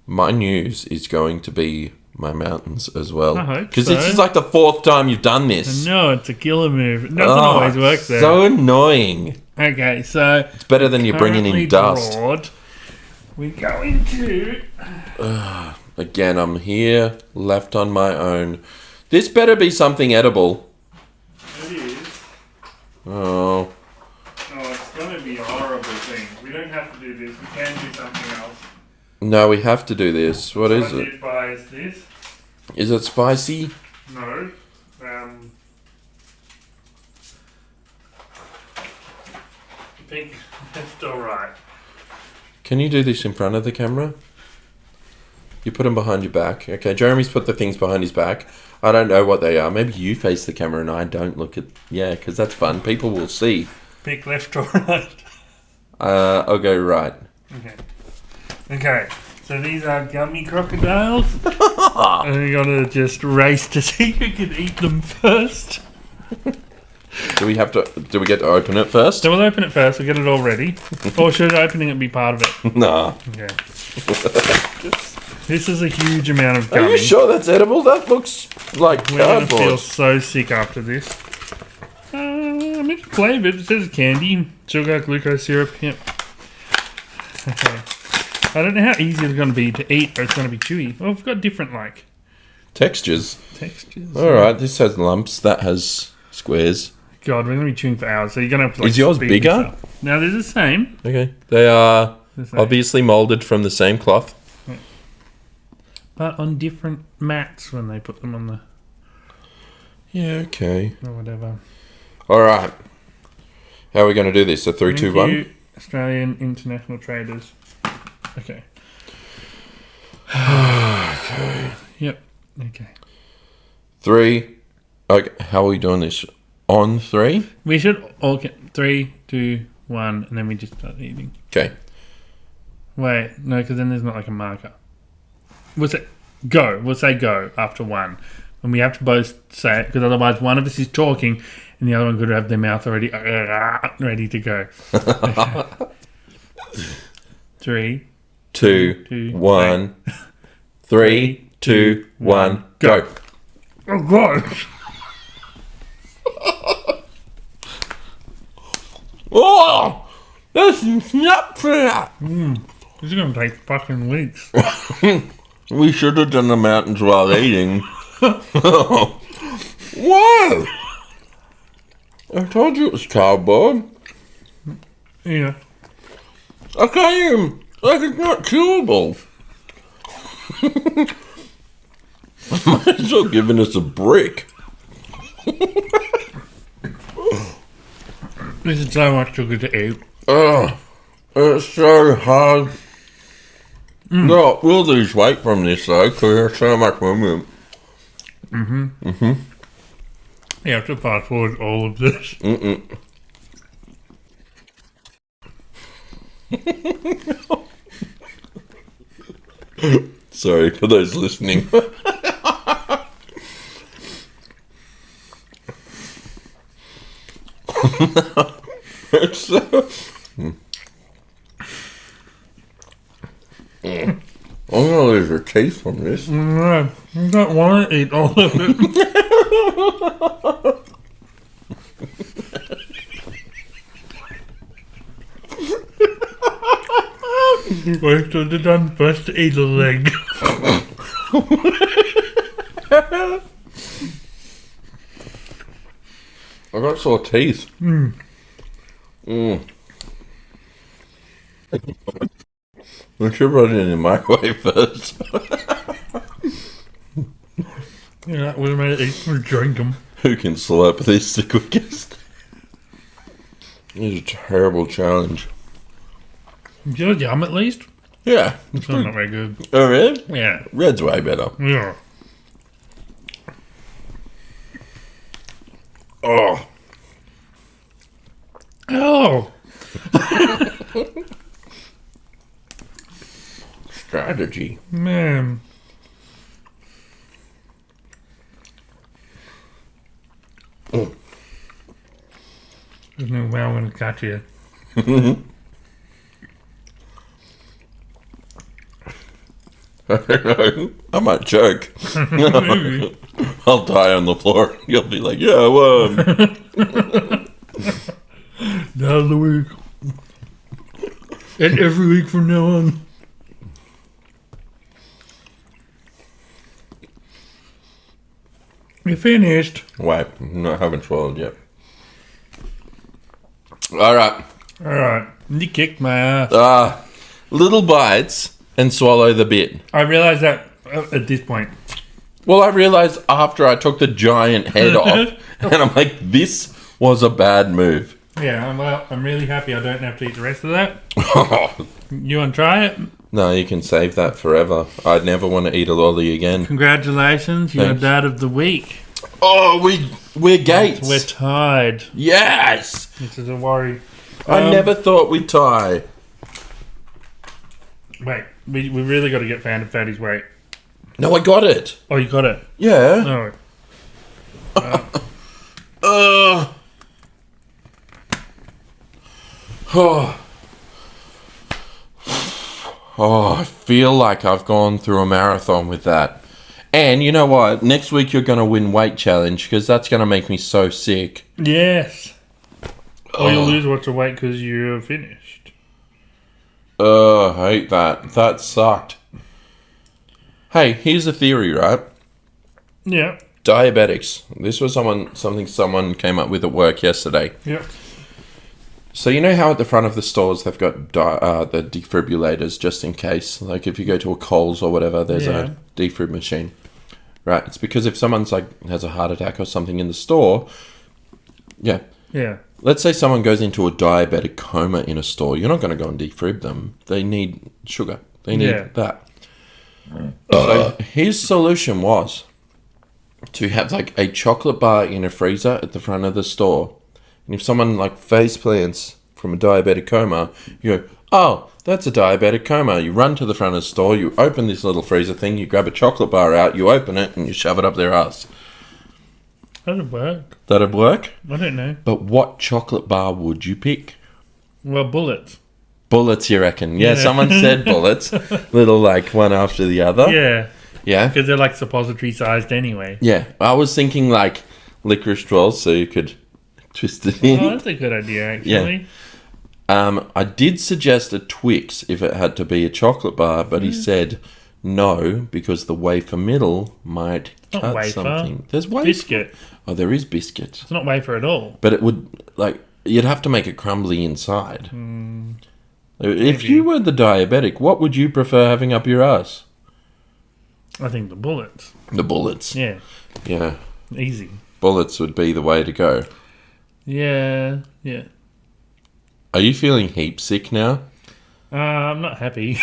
my news is going to be my mountains as well. I hope Because so. this is like the 4th time you've done this. No, it's a killer move. It doesn't always work there. So annoying. Okay, so It's better than you bringing in dust. We're going to... Again, I'm here, left on my own. This better be something edible. It is. Oh. Oh, it's going to be a horrible thing. We don't have to do this. We can do something else. No, we have to do this. What is I it? did buy is this. Is it spicy? No. I think left or right. Can you do this in front of the camera? You put them behind your back. Okay, Jeremy's put the things behind his back. I don't know what they are. Maybe you face the camera and I don't look at... Yeah, because that's fun. People will see. Pick left or right. I'll go right. Okay. So these are gummy crocodiles. And we got to just race to see who can eat them first. Do we get to open it first? So we'll open it first. We'll get it all ready. Or should opening it be part of it? Nah. Okay. This is a huge amount of gummy. Are you sure that's edible? That looks like We're going to feel cardboard. so sick after this. I mean, it's flavoured. It says candy, sugar, glucose syrup. Yep. Okay. I don't know how easy it's going to be to eat, or it's going to be chewy. Well, we've got different, like, Textures. textures. Alright, this has lumps. That has squares. God, we're going to be chewing for hours, so you're going to have to, like, Is yours speed bigger? this up. No, they're the same. Okay. They are The same. obviously moulded from the same cloth. But on different mats when they put them on the... Yeah, okay. or whatever. Alright. How are we going to do this? A 3, Thank 2, 1? you, Australian International Traders. Okay. Okay. Yep. Okay. 3. Okay, how are we doing this? On 3? We should all get 3, 2, 1, and then we just start eating. Okay. Wait, no, because then there's not like a marker. We'll say go. We'll say go after 1. And we have to both say it, because otherwise one of us is talking and the other one could have their mouth already ready to go. Okay. 3, 2, 2, 1. 3, 2, 1, go. Oh, gosh. Oh! This is not fair! This is going to take fucking weeks. We should have done the mountains while eating. Why? I told you it was cardboard. Yeah. I can't even... Like, it's not chewable. Might as well giving us a brick. This is so much sugar to eat. Oh, it's so hard. No, we'll lose weight from this though, because there's so much movement. You have to fast forward all of this. Sorry for those listening. It's so... I'm gonna lose your teeth from this. No, I don't want to eat all of it. We should have done first to eat a leg. I got sore teeth. I should put it in the microwave first. Yeah, that would have made it easy to drink them. Who can slurp this the quickest? This is a terrible challenge. Did you yum at least? Yeah. It's still not very good. Oh, really? Yeah. Red's way better. Yeah. Oh. Oh! Strategy. Man. There's no way I'm going to catch you. I might choke. Maybe. I'll die on the floor. You'll be like, yeah, I won. That's the week. And every week from now on. You finished. Wait, I haven't swallowed yet. Alright. Alright. You kicked my ass. Little bites and swallow the bit. I realised that at this point. Well, I realised after I took the giant head off, and I'm like, this was a bad move. Yeah, well, I'm really happy I don't have to eat the rest of that. You want to try it? No, you can save that forever. I'd never want to eat a lolly again. Congratulations, you're Thanks. dad of the week. Oh, we're Gates. We're tied. Yes! This is a worry. I never thought we'd tie. Wait, we really got to get Phantom Fatty's weight. No, I got it. Oh, you got it? Yeah. No. Oh, I feel like I've gone through a marathon with that. And you know what? Next week you're going to win weight challenge because that's going to make me so sick. Yes. Or you'll lose lots of weight because you're finished. I hate that. That sucked. Hey, here's the theory, right? Yeah. Diabetics. This was something someone came up with at work yesterday. Yep. So you know how at the front of the stores they've got the defibrillators just in case, like if you go to a Coles or whatever, there's a defib machine, right? It's because if someone's like has a heart attack or something in the store, yeah. Let's say someone goes into a diabetic coma in a store, you're not going to go and defib them. They need sugar. They need that. So his solution was to have like a chocolate bar in a freezer at the front of the store. And if someone like face plants from a diabetic coma, you go, oh, that's a diabetic coma. You run to the front of the store, you open this little freezer thing, you grab a chocolate bar out, you open it, and you shove it up their ass. That'd work. That'd work? I don't know. But what chocolate bar would you pick? Well, bullets. Bullets, you reckon? Yeah, someone said bullets. Little like one after the other. Yeah. Yeah? Because they're like suppository sized anyway. Yeah. I was thinking like licorice twirls so you could twist it in. Oh, that's a good idea, actually. Yeah. I did suggest a Twix if it had to be a chocolate bar, but he said No, because the wafer middle might Not cut wafer. something. There's wafer. Biscuit. Oh, there is biscuit. It's not wafer at all. But it would, like, you'd have to make it crumbly inside. If Maybe. you were the diabetic, what would you prefer having up your ass? I think the bullets. The bullets. Yeah. Yeah. Easy. Bullets would be the way to go. Yeah. Yeah. Are you feeling heap sick now? I'm not happy.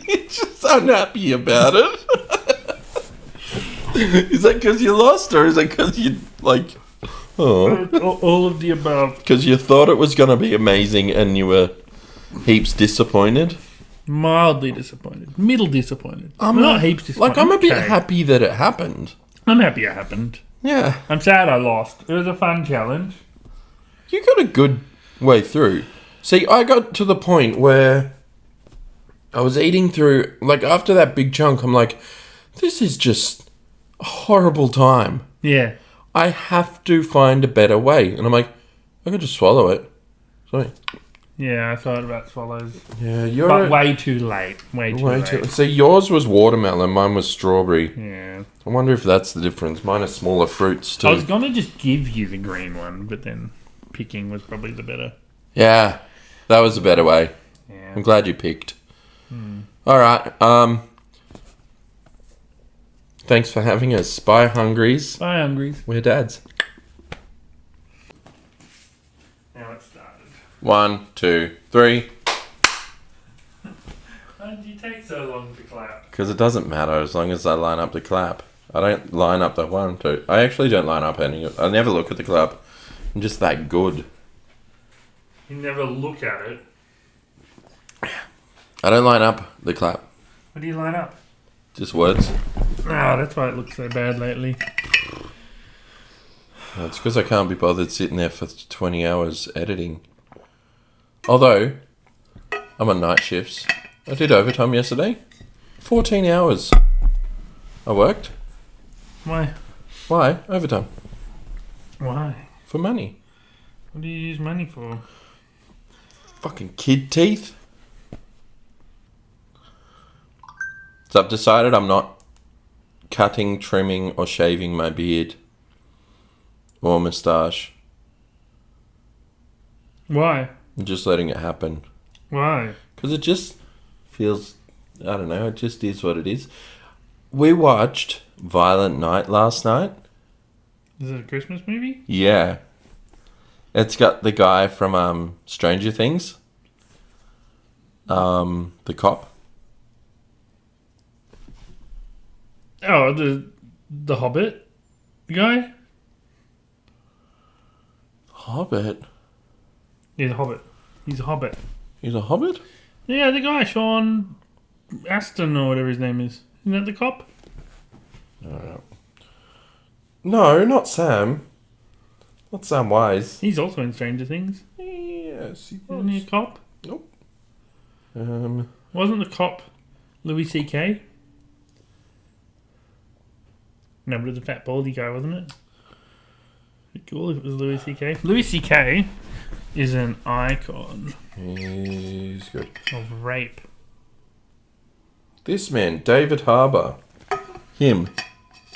You're just unhappy about it. Is that because you lost, or is it because you, like... Oh. All of the above. Because you thought it was going to be amazing and you were heaps disappointed? Mildly disappointed. Middle disappointed. I'm not heaps disappointed. Like, I'm a bit Okay. happy that it happened. I'm happy it happened. Yeah. I'm sad I lost. It was a fun challenge. You got a good way through. See, I got to the point where I was eating through, like, after that big chunk, I'm like, this is just a horrible time. Yeah. I have to find a better way. And I'm like, I could just swallow it. Sorry. Yeah, I thought about swallows. Yeah, you're But way too late. Way too late. See, yours was watermelon, mine was strawberry. Yeah. I wonder if that's the difference. Mine are smaller fruits too. I was going to just give you the green one, but then picking was probably the better. Yeah, that was a better way. Yeah. I'm glad you picked. All right. Thanks for having us. Bye, Hungries. Bye, Hungries. We're dads. Now it started. 1, 2, 3. Why did you take so long to clap? Because it doesn't matter as long as I line up the clap. I don't line up the 1, 2. I actually don't line up any. I never look at the clap. I'm just that good. You never look at it. I don't line up the clap. What do you line up? Just words. Oh, that's why it looks so bad lately. It's because I can't be bothered sitting there for 20 hours editing. Although, I'm on night shifts. I did overtime yesterday. 14 hours. I worked. Why? Why? Overtime. Why? For money. What do you use money for? Fucking kid teeth. So I've decided I'm not cutting, trimming, or shaving my beard. Or moustache. Why? I'm just letting it happen. Why? Because it just feels... I don't know. It just is what it is. We watched Violent Night last night. Is it a Christmas movie? Yeah. It's got the guy from Stranger Things. The cop. Oh, the Hobbit guy? Hobbit? He's a Hobbit. He's a Hobbit. He's a hobbit? Yeah, the guy, Sean Astin or whatever his name is. Isn't that the cop? No, not Sam. Not Sam Wise. He's also in Stranger Things. Yes, he Isn't he a cop? Nope. Wasn't the cop Louis C.K.? No, but it was the fat baldy guy, wasn't it? It'd be cool if it was Louis C.K. Louis C.K. is an icon He's good. of rape. This man, David Harbour. Him.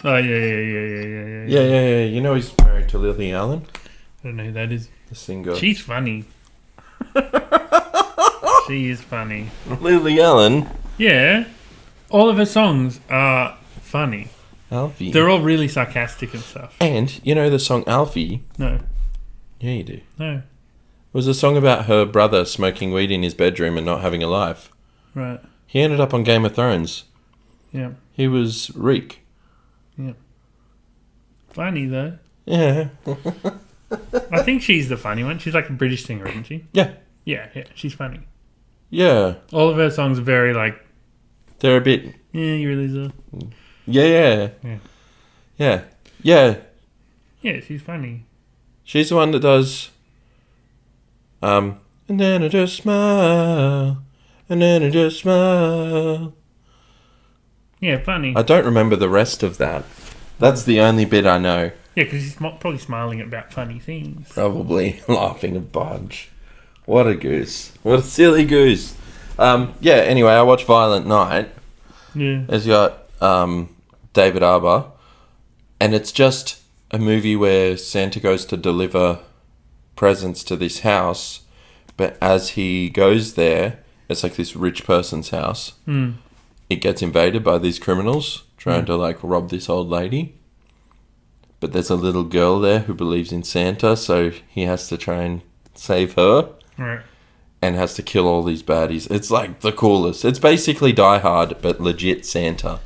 Oh, yeah. Yeah. You know he's married to Lily Allen, I don't know who that is. the singer. She's funny. She is funny. Lily Allen? Yeah. All of her songs are funny. Alfie. They're all really sarcastic and stuff. And, you know the song Alfie? No. Yeah, you do. No. It was a song about her brother smoking weed in his bedroom and not having a life. Right. He ended up on Game of Thrones. Yeah. He was Reek. Yeah. Funny, though. Yeah. I think she's the funny one. She's like a British singer, isn't she? Yeah. Yeah, she's funny. Yeah. All of her songs are very like, They're a bit... yeah, you really are. Yeah. Yeah. Yeah, she's funny. She's the one that does... And then I just smile. And then I just smile. Yeah, funny. I don't remember the rest of that. That's the only bit I know. Yeah, because he's probably smiling about funny things. Probably laughing a bunch. What a goose. What a silly goose. Yeah, anyway, I watched Violent Night. Yeah. It's got David Harbour. And it's just a movie where Santa goes to deliver presents to this house. But as he goes there, it's like this rich person's house. It gets invaded by these criminals trying to like rob this old lady. But there's a little girl there who believes in Santa, so he has to try and save her. Right. And has to kill all these baddies. It's like the coolest. It's basically Die Hard, but legit Santa.